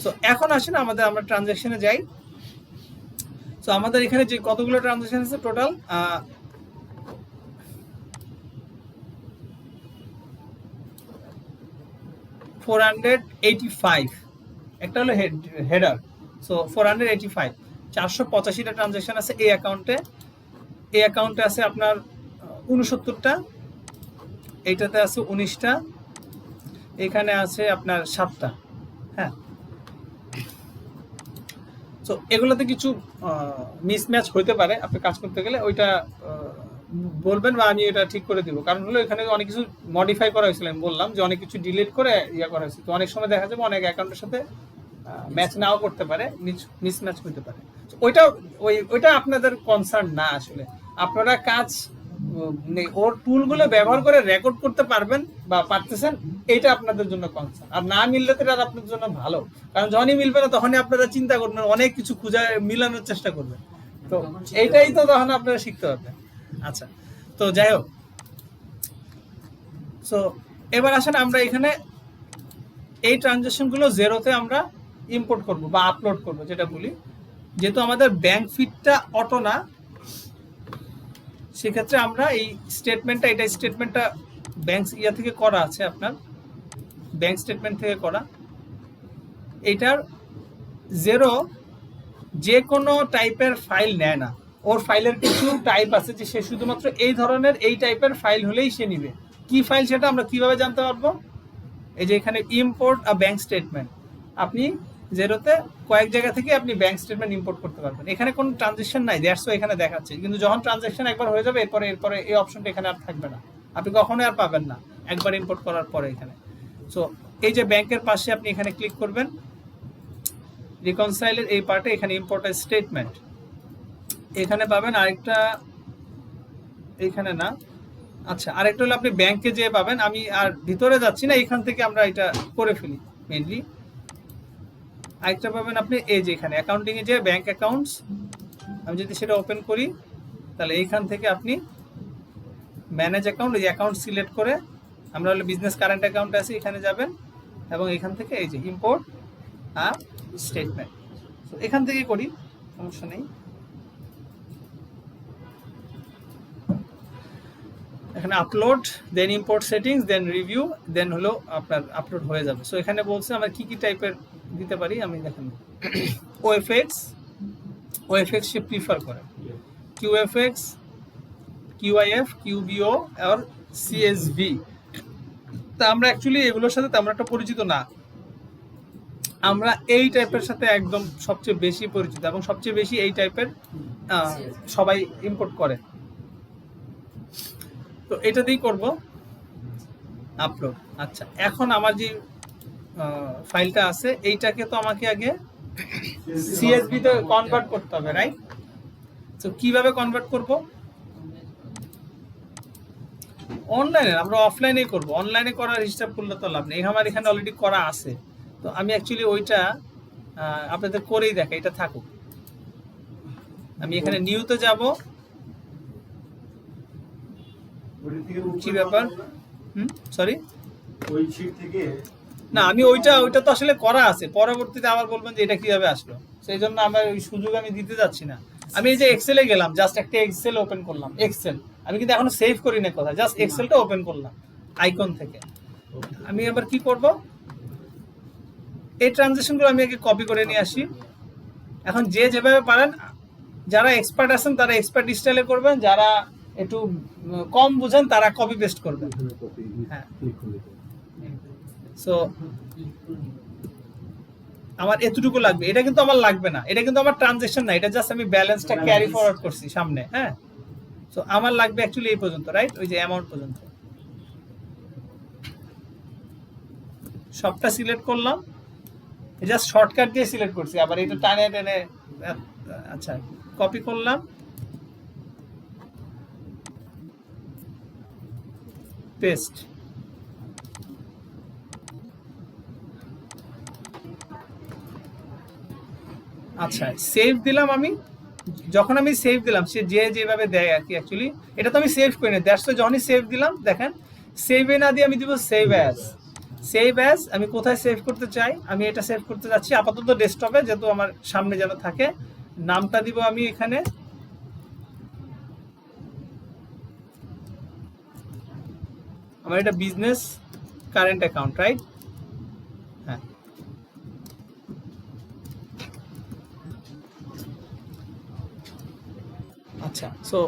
So এখন আসেন আমরা ট্রানজাকশনে যাই। সো আমাদের এখানে যে কতগুলো ট্রানজাকশন আছে টোটাল 485, একটা হলো হেডার। সো 485 485টা ট্রানজাকশন আছে এই অ্যাকাউন্টে। এই অ্যাকাউন্টে আছে আপনার 69টা, এইটাতে আছে 19টা, এখানে আছে আপনার 7টা। হ্যাঁ, সো এগুলোতে কিছু মিসম্যাচ হতে পারে, আপনি কাজ করতে গেলে ওইটা বলবেন বা আমি এটা ঠিক করে দিব। কারণ হলো এখানে অনেক কিছু মডিফাই করা হয়েছিল, আমি বললাম যে অনেক কিছু ডিলিট করে ইয়া করা হয়েছে। তো অনেক সময় দেখা যাবে অনেক অ্যাকাউন্টের সাথে ম্যাচ নাও করতে পারে, মিসম্যাচ হতে পারে। ওইটা আপনাদের কনসার্ন না আসলে। আপনারা কাজ ওর টুলগুলো ব্যবহার করে রেকর্ড করতে পারবেন বা পারতেছেন, এইটা আপনাদের জন্য কনসার্ন। আর না মিললে তো এটা আপনাদের জন্য ভালো, কারণ যখনই মিলবে না তখনই আপনারা চিন্তা করবেন, অনেক কিছু খুঁজে মিলানোর চেষ্টা করবেন। তো এইটাই তো তখন আপনারা শিখতে পারবেন। আচ্ছা, তো যাই হোক, সো এবার আসেন আমরা এখানে এই ট্রানজাকশনগুলো জেরোতে আমরা ইম্পোর্ট করব বা আপলোড করব, যেটা বলি। যেহেতু আমাদের ব্যাংক ফিডটা অটো না, সেক্ষেত্রে আমরা এই স্টেটমেন্টটা ব্যাংক ইয়া থেকে করা আছে, আপনার ব্যাংক স্টেটমেন্ট থেকে করা। এইটার জেরো যে কোনো টাইপের ফাইল নেয় না, ওর ফাইলের কিছু টাইপ আছে যে সে শুধুমাত্র এই ধরনের এই টাইপের ফাইল হলেই সে নিবে। কি ফাইল সেটা আমরা কিভাবে জানতে পারবো? এই যে এখানে ইম্পোর্ট আ ব্যাংক স্টেটমেন্ট, আপনি জেরোতে কয়েক জায়গা থেকে আপনি ব্যাংক স্টেটমেন্ট ইম্পোর্ট করতে পারবেন। এখানে কোনো ট্রানজাকশন নাই, দ্যাটস ওয়াই এখানে দেখাচ্ছে। কিন্তু যখন ট্রানজাকশন একবার হয়ে যাবে এরপরে এই অপশনটা এখানে আর থাকবে না, আপনি কখনোই আর পাবেন না একবার ইম্পোর্ট করার পরে এখানে। সো এই যে ব্যাংকের পাশে আপনি এখানে ক্লিক করবেন, রিকনসাইলের এই পার্টে এখানে ইম্পোর্ট আ স্টেটমেন্ট এখানে পাবেন। আরেকটা এখানে না, আচ্ছা, আরেকটা হলো আপনি ব্যাংকে যেয়ে পাবেন। আমি আর ভিতরে যাচ্ছি না, এখান থেকে আমরা এটা করে ফেলি মেইনলি। আরেকটা পাবেন আপনি এই যে এখানে অ্যাকাউন্টিং এ যে ব্যাংক অ্যাকাউন্টস, আমি যদি সেটা ওপেন করি তাহলে এইখান থেকে আপনি ম্যানেজ অ্যাকাউন্ট, এই অ্যাকাউন্ট সিলেক্ট করে, আমরা হলো বিজনেস কারেন্ট অ্যাকাউন্ট আছে, এখানে যাবেন এবং এখান থেকে এই যে ইম্পোর্ট আর স্টেটমেন্ট, এখান থেকে করি, সমস্যা নেই। এখানে আপলোড, দেন ইম্পোর্ট সেটিংস, দেন রিভিউ, দেন হলো আপনার আপলোড হয়ে যাবে। সো এখানে বলছে আমরা কি কি টাইপের দিতে পারি, আমি দেখেন ওএফএক্স সে প্রিফার করে, কিউএফএক্স, কিউআইএফ, কিউবিও আর সিএসভি। তা আমরা অ্যাকচুয়ালি এগুলোর সাথে তেমন একটা পরিচিত না, আমরা এই টাইপের সাথে একদম সবচেয়ে বেশি পরিচিত এবং সবচেয়ে বেশি এই টাইপের সবাই ইম্পোর্ট করে। তো এটা দিয়েই করব আপলোড। আচ্ছা, এখন আমার যে ফাইলটা আছে এইটাকে তো আমাকে আগে সিএসভি তে কনভার্ট করতে হবে, রাইট? তো কিভাবে কনভার্ট করব? অনলাইনে, আমরা অফলাইনে করব। অনলাইনে করার হিসাব করলে তো লাভ নেই, আমার এখানে অলরেডি করা আছে। তো আমি অ্যাকচুয়ালি ওইটা আপনাদের করেই দেখা, এটা থাকুক। আমি এখানে নিউতে যাব, কি ব্যাপার, সরি, ওই শীট থেকে না, আমি ওইটা তো আসলে করা আছে, পরবর্তীতে আবার বলবেন যে এটা কিভাবে আসলো, সেই জন্য আমার ওই সুযোগ আমি দিতে যাচ্ছি না। আমি এই যে এক্সেলে গেলাম, জাস্ট একটা এক্সেল ওপেন করলাম, এক্সেল আমি কিন্তু এখনো সেভ করি না কোথায়, জাস্ট এক্সেলটা ওপেন করলাম আইকন থেকে। আমি এবার কি করব, এই ট্রানজাকশনগুলো আমি আগে কপি করে নিয়ে আসি। এখন যে যেভাবে পারেন, যারা এক্সপার্ট আছেন তারা এক্সপার্ট স্টাইলে করবেন, যারা একটু কম বুঝেন তারা কপি পেস্ট করবেন। হ্যাঁ, সো আমার এতটুকু লাগবে, এটা কিন্তু আমার লাগবে না, এটা কিন্তু আমার ট্রানজাকশন না, এটা জাস্ট আমি ব্যালেন্সটা ক্যারি ফরওয়ার্ড করছি সামনে। হ্যাঁ, সো আমার লাগবে অ্যাকচুয়ালি এই পর্যন্ত, রাইট? ওই যে অ্যামাউন্ট পর্যন্ত সবটা সিলেক্ট করলাম, জাস্ট শর্টকাট দিয়ে সিলেক্ট করছি, আবার এটা টানে টেনে। আচ্ছা, কপি করলাম, পেস্ট। আচ্ছা, সেভ দিলাম আমি। যখন আমি সেভ দিলাম, সে যেভাবে দেয় আর কি, অ্যাকচুয়ালি এটা তো আমি সেভ করি না, দ্যাটস ওয়াই যখনই সেভ দিলাম, দেখেন সেভে না দিয়ে আমি দিব সেভ অ্যাজ। সেভ অ্যাজ আমি কোথায় সেভ করতে চাই, আমি এটা সেভ করতে যাচ্ছি আপাতত ডেস্কটপে, যেহেতু আমার সামনে যেন থাকে। নামটা দিব আমি এখানে আমার এটা বিজনেস কারেন্ট অ্যাকাউন্ট, রাইট? হ্যাঁ, আচ্ছা। সো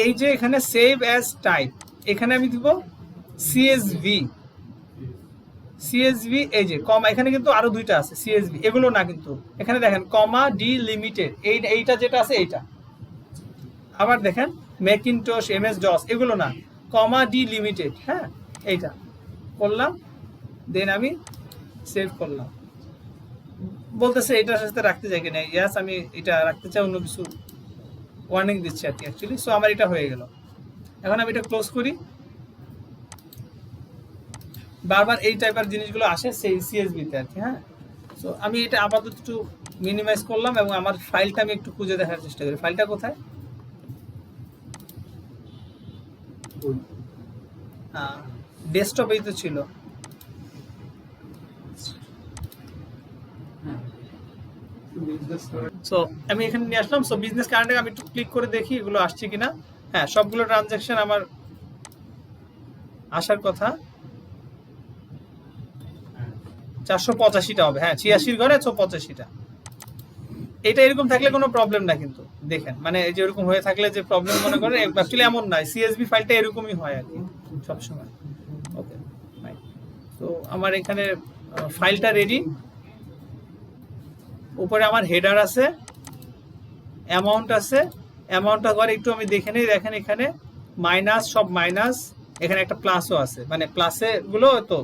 এই যে এখানে সেভ অ্যাজ টাইপ, এখানে আমি দিব সিএসভি। সিএসভি এই যে কমা, এখানে কিন্তু আরো দুইটা আছে সিএসভি, এগুলো না কিন্তু এখানে দেখেন কমা ডি লিমিটেড, এইটা যেটা আছে এইটা। আবার দেখেন ম্যাকিনটশ, এমএস ডস, এগুলো না, কমা ডি লিমিটেড। হ্যাঁ, এইটা করলাম, দেন আমি সেভ করলাম। বলতেছে এটার সাথে রাখতে চাই কিনা, ইয়াস আমি এটা রাখতে চাই, অন্য কিছু ওয়ার্নিং দিচ্ছে আর কি অ্যাকচুয়ালি। সো আমার এটা হয়ে গেল। এখন আমি এটা ক্লোজ করি। বারবার এই টাইপের জিনিসগুলো আসে সেই সিএসভিতে আর কি। হ্যাঁ, সো আমি এটা আপাতত একটু মিনিমাইজ করলাম এবং আমার ফাইলটা আমি একটু খুঁজে দেখার চেষ্টা করি। ফাইলটা কোথায়? ডেস্কটপেই তো ছিল। সো আমি এখানে নিয়ে আসলাম। সো বিজনেস কারেন্টে আমি একটু ক্লিক করে দেখি এগুলো আসছে কিনা। হ্যাঁ, সবগুলো ট্রানজাকশন আমার আসার কথা। 485টা হবে। হ্যাঁ, 86 ঘরে 185টা। এটা এরকম থাকলে কোনো প্রবলেম না কিন্তু দেখেন, মানে এই যে এরকম হয়ে থাকলে যে প্রবলেম মনে করেন, অ্যাকচুয়ালি এমন নয়, সিএসভি ফাইলটা এরকমই হয় আর কি সবসময়। ওকে, তো আমার এখানে ফাইলটা রেডি। উপরে আমার হেডার আছে, অ্যামাউন্ট আছে, অ্যামাউন্টটা ঘরে একটু আমি দেখে নিই। দেখেন এখানে মাইনাস, সব মাইনাস, এখানে একটা প্লাসও আছে, মানে প্লাসে গুলো তো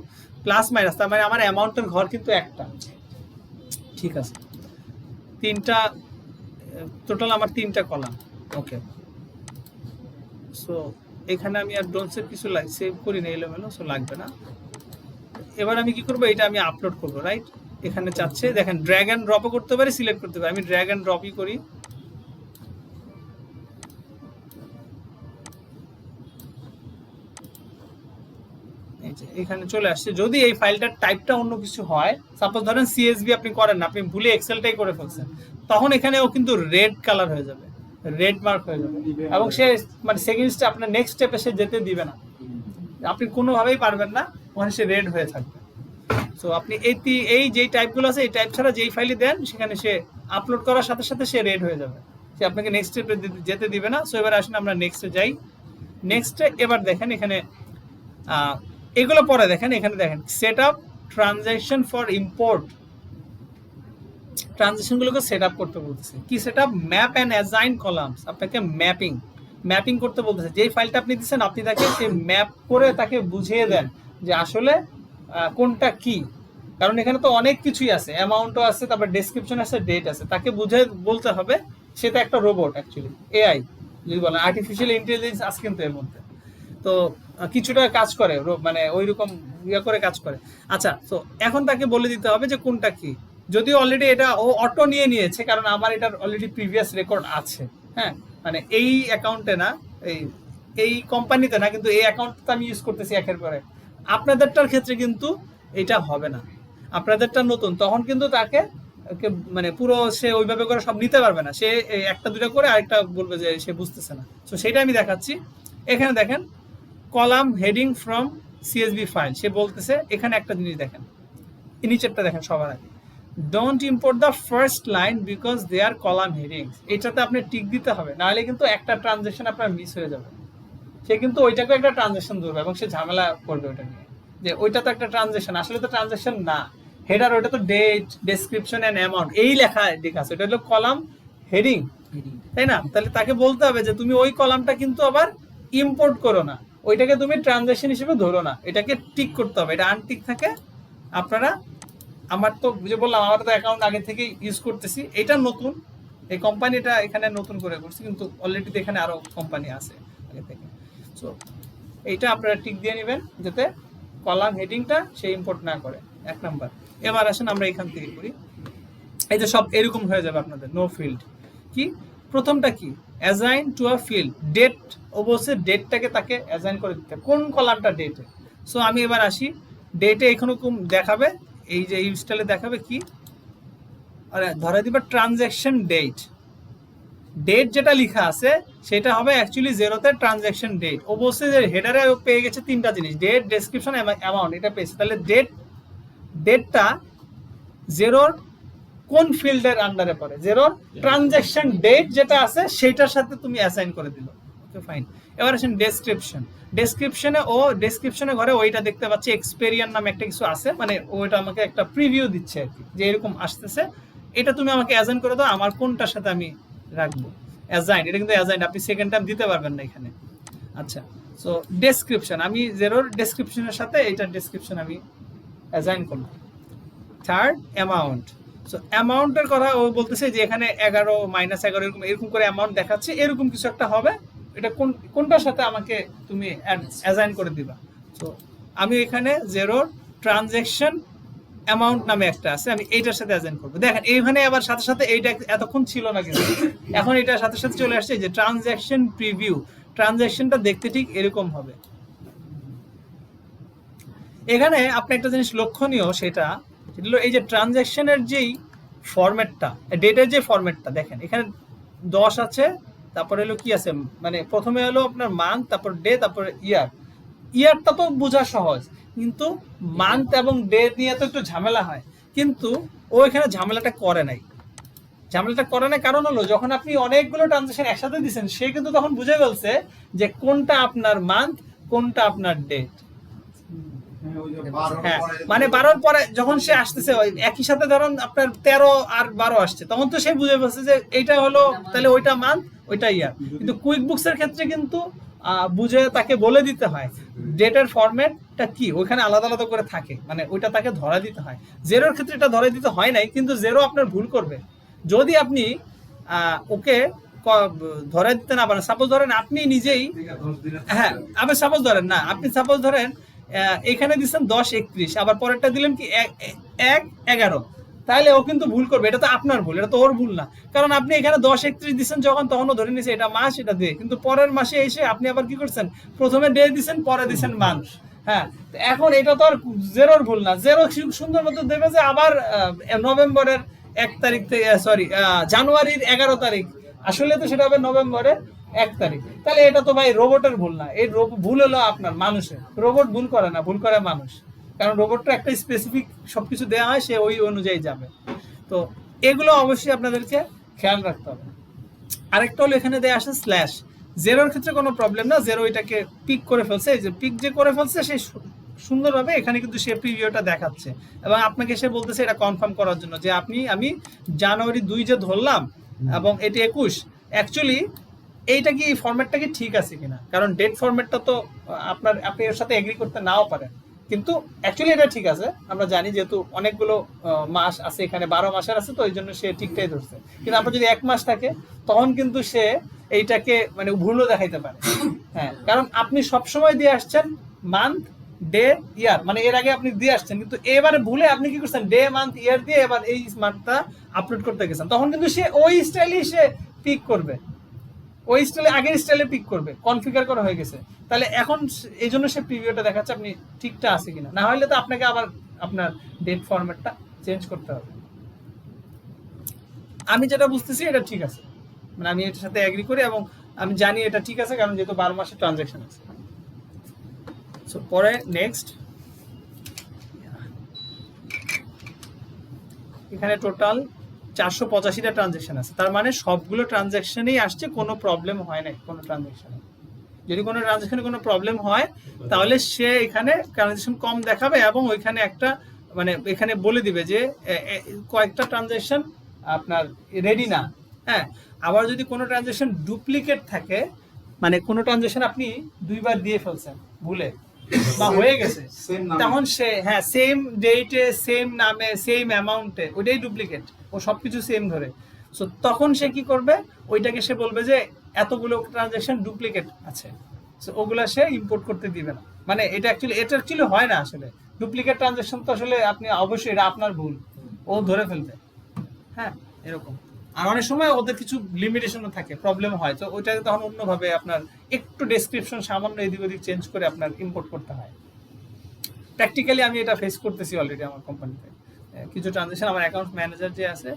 প্লাস মাইনাস, তার মানে আমার অ্যামাউন্টের ঘর কিন্তু একটা। ঠিক আছে, তিনটা টোটাল, আমার তিনটা কলাম। ওকে, সো এখানে আমি আর ডোন্ট সেভ কিছু সেভ করি না, এলোমেলো, সো লাগবে না। এবার আমি কি করবো, এটা আমি আপলোড করবো, রাইট? এখানে চাচ্ছে দেখেন ড্র্যাগ অ্যান্ড ড্রপও করতে পারি, সিলেক্ট করতে পারি। আমি ড্র্যাগ অ্যান্ড ড্রপই করি। এখানে চলে আসছে। যদি এই ফাইলটার টাইপটা অন্য কিছু হয়, সাপোজ ধরেন সিএসভি আপনি করেন না, আপনি ভুলে এক্সেলটাই করে ফেলছেন, তখন এখানেও কিন্তু রেড কালার হয়ে যাবে, রেড মার্ক হয়ে যাবে, এবং সে মানে সেকেন্ড স্টেপ আপনার নেক্সট স্টেপে সে যেতে দিবে না, আপনি কোনোভাবেই পারবেন না, ওখানে সে রেড হয়ে থাকবে। সো আপনি এই যেই টাইপগুলো আছে, এই টাইপ ছাড়া যেই ফাইলই দেন, সেখানে সে আপলোড করার সাথে সাথে সে রেড হয়ে যাবে, সে আপনাকে নেক্সট স্টেপে যেতে দিবে না। সো এবার আসুন আমরা নেক্সটে যাই। নেক্সটে এবার দেখেন এখানে এগুলো পরে দেখেন, এখানে দেখেন set up transaction for import, ট্রানজাকশনগুলোকে সেট আপ করতে বলতেছে। কি set up? Map and assign columns, আপনাকে ম্যাপিং করতে বলতেছে। যেই ফাইলটা আপনি দিচ্ছেন, আপনি তাকে সেই ম্যাপ করে তাকে বুঝিয়ে দেন যে আসলে কোনটা কি, কারণ এখানে তো অনেক কিছুই আছে, অ্যামাউন্টও আছে, তারপর ডেসক্রিপশন আছে, ডেট আছে, তাকে বুঝে বলতে হবে। সেটা একটা রোবট অ্যাকচুয়ালি, এআই যদি বলেন, আর্টিফিশিয়াল ইন্টেলিজেন্স আছে কিন্তু এর মধ্যে, তো কিছুটা কাজ করে, মানে ওই রকম ইয়ে করে কাজ করে। আচ্ছা, তো এখন তাকে বলে দিতে হবে যে কোনটা কি, যদিও অলরেডি এটা ও অটো নিয়ে নিয়েছে, কারণ আমার এটার অলরেডি প্রিভিয়াস রেকর্ড আছে। হ্যাঁ, মানে এই অ্যাকাউন্টে না, এই কোম্পানিতে না, কিন্তু এই অ্যাকাউন্টটা আমি ইউজ করতেছি একের পরে। আপনাদেরটার ক্ষেত্রে কিন্তু এটা হবে না, আপনাদেরটা নতুন, তখন কিন্তু তাকে মানে পুরো সে ওইভাবে করে সব নিতে পারবে না, সে একটা দুটা করে আরেকটা বলবে যে সে বুঝতেছে না। তো সেটা আমি দেখাচ্ছি। এখানে দেখেন column heading from CSV file, সে বলতেছে এখানে একটা জিনিস দেখেন, নিচেরটা দেখেন সবার আগে, don't import the first line because they are column headings. এটাতে আপনি টিক দিতে হবে, নাহলে কিন্তু একটা ট্রানজাকশন আপনার মিস হয়ে যাবে। সে কিন্তু ওইটাকে একটা ট্রানজাকশন ধরবে এবং সে ঝামেলা করবে ওইটা নিয়ে, যে ওইটা তো একটা ট্রানজাকশন, আসলে তো ট্রানজাকশন না। হেডার ওইটা তো ডেট, ডেসক্রিপশন এন্ড অ্যামাউন্ট, এই লেখা ঠিক আছে, ওটা হলো কলাম হেডিং, তাই না? তাহলে তাকে বলতে হবে যে তুমি ওই কলামটা কিন্তু আবার ইম্পোর্ট করো না, ওইটাকে তুমি ট্রানজাকশন হিসেবে ধরো না, এটাকে টিক করতে হবে। এটা আনটিক থাকে। আপনারা, আমার তো যে বললাম, আমার তো অ্যাকাউন্ট আগে থেকে ইউজ করতেছি, এটা নতুন, এই কোম্পানিটা এখানে নতুন করে করছি, কিন্তু অলরেডি তো এখানে আরো কোম্পানি আছে আগে থেকে। সো এইটা আপনারা টিক দিয়ে নেবেন যাতে কলাম হেডিংটা সে ইম্পোর্ট না করে, এক নাম্বার। এবার আসেন আমরা এখান থেকে করি। এই যে সব এরকম হয়ে যাবে আপনাদের, নো ফিল্ড। কি প্রথমটা কি? Assign to a field, date. ও বলছে ডেটটাকে তাকে অ্যাসাইন করে দিতে, কোন কলামটা ডেটে। সো আমি এবার আসি, ডেটে এখানে দেখাবে, এই যে এই স্টাইলে দেখাবে কি, আরে ধরে দিবা ট্রানজ্যাকশন ডেট, ডেট যেটা লেখা আছে সেটা হবে অ্যাকচুয়ালি জিরোতে ট্রানজ্যাকশন ডেট। ও বলছে যে হেডারে পেয়ে গেছে তিনটা জিনিস, ডেট, ডেসক্রিপশন, অ্যামাউন্ট, এটা পেয়েছে। তাহলে ডেটটা জিরোর কোন ফিল্ডের আন্ডারে পড়ে, জিরোর ট্রানজ্যাকশন ডেট যেটা আছে সেটার সাথে তুমি অ্যাসাইন করে দিল। Okay fine. এবার আসেন ডেসক্রিপশন। ডেসক্রিপশনে ঘরে ওইটা দেখতে পাচ্ছি এক্সপেরিয়ান নামে একটা কিছু আছে, মানে ওইটা আমাকে একটা প্রিভিউ দিচ্ছে আর কি, যে এরকম আসতেছে, এটা তুমি আমাকে অ্যাসাইন করে দাও, আমার কোনটার সাথে আমি রাখবো। অ্যাসাইন, এটা কিন্তু অ্যাসাইন, আপনি সেকেন্ড টাইম দিতে পারবেন না এখানে। আচ্ছা, সো ডেসক্রিপশন, আমি জিরোর ডেসক্রিপশনের সাথে এইটার ডেসক্রিপশন আমি অ্যাসাইন করলাম। Third, amount. সো অ্যামাউন্টের কথা ও বলতেছে যে এখানে 11 - 11 এরকম করে অ্যামাউন্ট দেখাচ্ছে, এরকম কিছু একটা হবে, এটা কোনটার সাথে আমাকে তুমি অ্যাসাইন করে দিবা। সো আমি এখানে জিরোর ট্রানজ্যাকশন অ্যামাউন্ট নামে একটা আছে, আমি এইটার সাথে অ্যাসাইন করবো। দেখেন এইখানে আবার সাথে সাথে এইটা এতক্ষণ ছিল না, কিন্তু এখন এটার সাথে সাথে চলে আসছে যে ট্রানজ্যাকশন প্রিভিউ। ট্রানজ্যাকশনটা দেখতে ঠিক এরকম হবে। এখানে আপনি একটা জিনিস লক্ষণীয়, সেটা হলো এই যে ট্রানজ্যাকশনের যেই ফরম্যাটটা, ডেটের যে ফরম্যাটটা দেখেন, এখানে 10 আছে, তারপরে হলো কি আছে, মানে প্রথমে হলো আপনার মান্থ, তারপর ডে, তারপরে ইয়ার। ইয়ারটা তো বোঝা সহজ, কিন্তু মান্থ এবং ডে নিয়ে তো একটু ঝামেলা হয়, কিন্তু ও এখানে ঝামেলাটা করে নাই। কারণ হলো যখন আপনি অনেকগুলো ট্রানজ্যাকশন একসাথে দিচ্ছেন, সে কিন্তু তখন বুঝে ফেলছে যে কোনটা আপনার মান্থ, কোনটা আপনার ডেট। হ্যাঁ, মানে 12 পরে যখন সে আসতেছে একই সাথে, ধরুন আপনার 13 আর 12 আসছে, তখন তো সে বুঝে ফেলছে যে এইটা হলো, তাহলে ওইটা মান্থ, ওইটা ইয়ার। কিন্তু কুইক বুকস এর ক্ষেত্রে কিন্তু বুঝে তাকে বলে দিতে হয় ডেটের ফরম্যাটটা কি, ওইখানে আলাদা আলাদা করে থাকে, মানে ওইটা তাকে ধরা দিতে হয়। জেরোর ক্ষেত্রে এটা ধরা দিতে হয় নাই, কিন্তু জেরো আপনার ভুল করবে যদি আপনি ওকে ধরে দিতে না পারেন। সাপোজ ধরেন আপনি নিজেই, হ্যাঁ আপনি সাপোজ ধরেন না, আপনি সাপোজ ধরেন এখানে দিচ্ছেন 10-31, আবার পরেরটা দিলেন কি 1-11, তাহলে ও কিন্তু ভুল করবে। এটা তো আপনার ভুল, এটা তো ওর ভুল না, কারণ আপনি এখানে 10-31 দিচ্ছেন যখন, তখন ও ধরে নিয়েছে এটা মাস, এটা দিয়ে, কিন্তু পরের মাসে এসে আপনি আবার কি করছেন, প্রথমে ডে দিচ্ছেন, পরে দিচ্ছেন মান্থ। হ্যাঁ, এখন এটা তো আর জেরোর ভুল না। জেরো সুন্দর মতো দেবে যে আবার নভেম্বরের 1 তারিখ থেকে, সরি জানুয়ারির 11 তারিখ, আসলে তো সেটা হবে নভেম্বরের 1 তারিখ। তাহলে এটা তো ভাই রোবটের ভুল না, এই ভুল হলো আপনার মানুষের। রোবট ভুল করে না, ভুল করে মানুষ, কারণ রোবটটা একটা স্পেসিফিক সবকিছু দেওয়া হয়, সে ওই অনুযায়ী যাবে। তো এগুলো অবশ্যই আপনাদেরকে খেয়াল রাখতে হবে। আরেকটা হলো এখানে দেয়া আসে স্ল্যাশ। জেরোর ক্ষেত্রে কোনো প্রবলেম না, জেরো এটাকে পিক করে ফেলছে, এই যে পিক যে করে ফেলছে সে সুন্দরভাবে এখানে কিন্তু সে প্রিভিউটা দেখাচ্ছে, এবং আপনাকে সে বলতেছে এটা কনফার্ম করার জন্য যে আমি জানুয়ারি 2 যে ধরলাম এবং এটি 21, অ্যাকচুয়ালি এইটা কি ফরম্যাটটা কি ঠিক আছে কিনা, কারণ ডেট ফরম্যাটটা তো আপনি এর সাথে এগ্রি করতে নাও পারেন, কিন্তু অ্যাকচুয়ালি এটা ঠিক আছে। আমরা জানি যেহেতু অনেকগুলো মাস আছে, এখানে 12 মাসের আছে, তো এই জন্য সে ঠিকটাই ধরছে। কিন্তু আপনার যদি 1 মাস থাকে, তখন কিন্তু সে এইটাকে মানে ভুলও দেখাইতে পারে। হ্যাঁ, কারণ আপনি সবসময় দিয়ে আসছেন মান্থ, ডে, ইয়ার, মানে এর আগে আপনি দিয়ে আসছেন, কিন্তু এবারে ভুলে আপনি কি করছেন, ডে, মান্থ, ইয়ার দিয়ে এবার এই মান্থটা আপলোড করতে গেছেন, তখন কিন্তু সে ওই স্টাইলেই সে পিক করবে, ওই স্টাইলে আগের স্টাইলে পিক করবে, কনফিগার করা হয়ে গেছে। তাহলে এখন এই জন্য সে প্রিভিউটা দেখাচ্ছে আপনি ঠিকটা আছে কিনা, না হলে তো আপনাকে আবার আপনার ডেট ফরম্যাটটা চেঞ্জ করতে হবে। আমি যেটা বুঝতেছি এটা ঠিক আছে, মানে আমি এটার সাথে এগ্রি করি এবং আমি জানি এটা ঠিক আছে, কারণ যেহেতু 12 মাসের ট্রানজ্যাকশন আছে। সো পরে নেক্সট, এখানে টোটাল 485টা ট্রানজ্যাকশন আছে, তার মানে সবগুলো ট্রানজ্যাকশনেই আসছে, কোনো প্রবলেম হয় নাই কোনো ট্রানজ্যাকশনে। যদি কোনো ট্রানজ্যাকশনে কোনো প্রবলেম হয়, তাহলে সে এখানে ট্রানজ্যাকশন কম দেখাবে এবং ওইখানে একটা মানে এখানে বলে দিবে যে কয়েকটা ট্রানজ্যাকশন আপনার রেডি না। হ্যাঁ, আবার যদি কোনো ট্রানজ্যাকশন ডুপ্লিকেট থাকে, মানে কোনো ট্রানজ্যাকশন আপনি 2 বার দিয়ে ফেলছেন ভুলে বা হয়ে গেছে, তখন সে হ্যাঁ সেম ডেটে, সেম নামে, সেম অ্যামাউন্টে, ওইটাই ডুপ্লিকেট, ও সবকিছু সেম ধরে। সো তখন সে কি করবে, ওইটাকে সে বলবে যে এতগুলো ট্রানজ্যাকশন ডুপ্লিকেট আছে, সো ওগুলা সে ইম্পোর্ট করতে দিবে না। মানে এটা অ্যাকচুয়ালি হয় না আসলে, ডুপ্লিকেট ট্রানজ্যাকশন তো আসলে আপনি অবশ্যই এটা আপনার ভুল, ও ধরে ফেলবে। হ্যাঁ, এরকম। আর অনেক সময় ওদের কিছু লিমিটেশনও থাকে, প্রবলেম হয়, তো ওইটাকে তখন অন্যভাবে আপনার একটু ডেসক্রিপশন সামান্য এদিক ওদিক চেঞ্জ করে আপনার ইম্পোর্ট করতে হয়। প্র্যাকটিক্যালি আমি এটা ফেস করতেছি অলরেডি আমার কোম্পানিতে। কিছু ট্রানজাকশন আমার অ্যাকাউন্ট ম্যানেজার যে আছে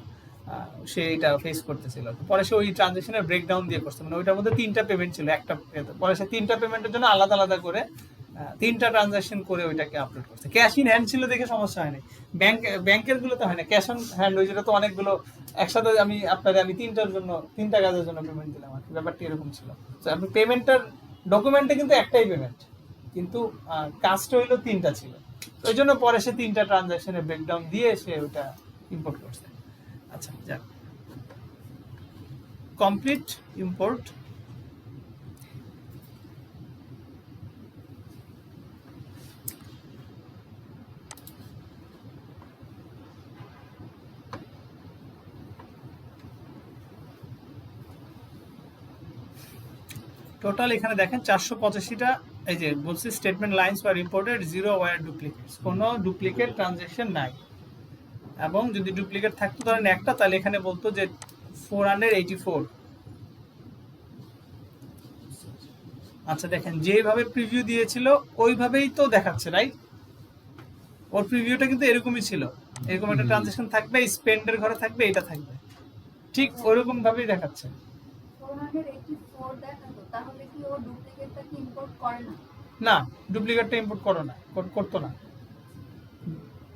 সে এটা ফেস করতেছিল, পরে সে ওই ট্রানজাকশনের ব্রেকডাউন দিয়ে করছে, মানে ওইটার মধ্যে 3টা পেমেন্ট ছিল একটা, পরে সে 3টা পেমেন্টের জন্য আলাদা আলাদা করে 3টা ট্রানজাকশন করে ওইটাকে আপলোড করছে। ক্যাশ ইন হ্যান্ড ছিল দেখে সমস্যা হয়নি, ব্যাংকের গুলোতে হয় না ক্যাশ অন হ্যান্ড, ওই যেটা তো অনেকগুলো একসাথে আমি 3টা কাজের জন্য পেমেন্ট দিলাম আর কি, ব্যাপারটা এরকম ছিল। তো আপনি পেমেন্টের ডকুমেন্টে কিন্তু একটাই পেমেন্ট, কিন্তু কাজটা হইলো 3টা ছিল, ওই জন্য পরে সে 3টা ট্রানজাকশনের ব্রেকডাউন দিয়ে সে ওটা ইম্পোর্ট করছে। আচ্ছা যাক, কমপ্লিট ইম্পোর্ট। টোটাল এখানে দেখেন 485টা, এই যে বলছি statement lines were imported, 0 were duplicates, কোনো ডুপ্লিকেট ট্রানজাকশন নাই। এবং যদি ডুপ্লিকেট থাকতো ধরেন একটা, তাহলে এখানে বলতো যে 484। আচ্ছা দেখেন যেভাবে প্রিভিউ দিয়েছিল ওইভাবেই তো দেখাচ্ছে, রাইট? ওর প্রিভিউটা কিন্তু এরকমই ছিল, এরকম একটা ট্রানজাকশন থাকবে, স্পেন্ডের ঘরে থাকবে, এটা থাকবে, ঠিক ওইরকম ভাবেই দেখাচ্ছে। 484 দেখাতো, তাহলে কি ও ডুপ্লিকেটটা কি ইম্পোর্ট করে না? না, ডুপ্লিকেটটা ইম্পোর্ট করতো না।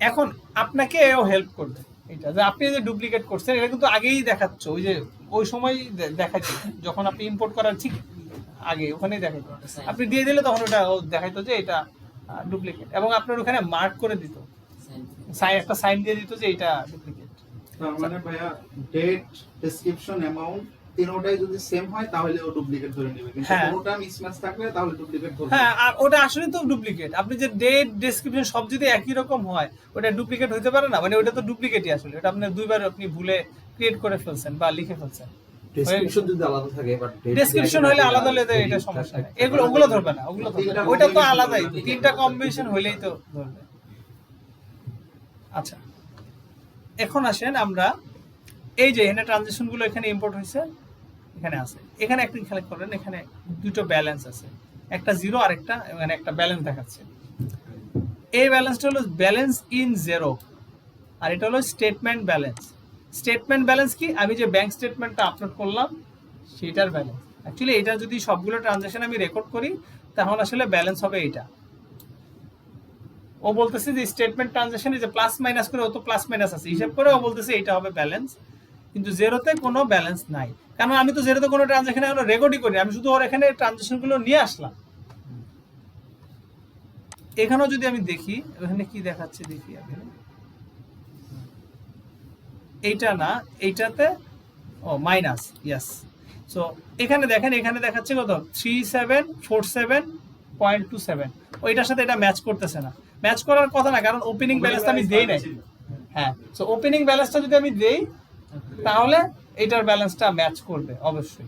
এখন আপনাকে ও হেল্প করবে, এটা যে আপনি যে ডুপ্লিকেট করছেন এটা কিন্তু আগেই দেখাচ্ছে, ওই যে ওই সময় দেখাচ্ছে যখন আপনি ইম্পোর্ট করার ঠিক আগে ওখানেই দেখাইতো, আপনি দিয়ে দিলে তখন ওটা ও দেখাইতো যে এটা ডুপ্লিকেট, এবং আপনার ওখানে মার্ক করে দিত, একটা সাইন দিয়ে দিত যে এটা ডুপ্লিকেট। তার মানে ভাইয়া ডেট, ডেসক্রিপশন, অ্যামাউন্ট তিনটাই যদি সেম হয় তাহলে ও ডুপ্লিকেট ধরে নেবে, কিন্তু হ্যাঁ। কোনোটা মিসম্যাচ থাকলে তাহলে ডুপ্লিকেট ধরবে না। হ্যাঁ, আর ওটা আসলে তো ডুপ্লিকেট, আপনি যে ডেট ডেসক্রিপশন সব যদি একই রকম হয় ওটা ডুপ্লিকেট হইতে পারে না, মানে ওটা তো ডুপ্লিকেটই আসলে, ওটা আপনি দুইবার আপনি ভুলে ক্রিয়েট করে ফেলছেন বা লিখে ফেলছেন। ডেসক্রিপশন যদি আলাদা থাকে বাট ডেসক্রিপশন হলে আলাদা হলে তো এটা সমস্যা নেই, ওগুলো ধরবে না, ওগুলো ধরবে না, ওইটা তো আলাদাই, 3টা কম্বিনেশন হইলেই তো ধরবে। আচ্ছা এখন আসেন আমরা এই যে এখানে ট্রানজাকশন গুলো এখানে ইম্পোর্ট হয়েছে, এখানে আছে, এখানে একটা খেয়াল করেন, এখানে দুটো ব্যালেন্স আছে, একটা 0 আর একটা মানে একটা ব্যালেন্স দেখাচ্ছে। এই ব্যালেন্সটা হলো ব্যালেন্স ইন 0, আর এটা হলো স্টেটমেন্ট ব্যালেন্স। স্টেটমেন্ট ব্যালেন্স কি, আমি যে ব্যাংক স্টেটমেন্টটা আপলোড করলাম সেটার ব্যালেন্স। অ্যাকচুয়ালি এটা যদি সবগুলো ট্রানজাকশন আমি রেকর্ড করি তাহলে আসলে ব্যালেন্স হবে এটা। ও বলতেছে যে স্টেটমেন্ট ট্রানজাকশনে যে প্লাস মাইনাস করে, ও তো প্লাস মাইনাস আছে হিসাব করে, ও বলতেছে এটা হবে ব্যালেন্স, কিন্তু 0তে কোনো ব্যালেন্স নাই, কারণ আমি তো 0তে কোনো ট্রানজাকশন এখনো রেকর্ডই করি, আমি শুধু ওর এখানে ট্রানজাকশনগুলো নিয়ে আসলাম। এখানেও যদি আমি দেখি এখানে কি দেখাচ্ছে, দেখি আমি এইটা না, এইটাতে ও মাইনাস, ইয়েস। সো এখানে দেখেন, এখানে দেখাচ্ছে কত 3747.27, ওইটার সাথে এটা ম্যাচ করতেছে না, ম্যাচ করার কথা না, কারণ ওপেনিং ব্যালেন্সটা আমি দেই নাই। হ্যাঁ, সো ওপেনিং ব্যালেন্সটা যদি আমি দেই তাহলে এটার ব্যালেন্সটা ম্যাচ করবে অবশ্যই।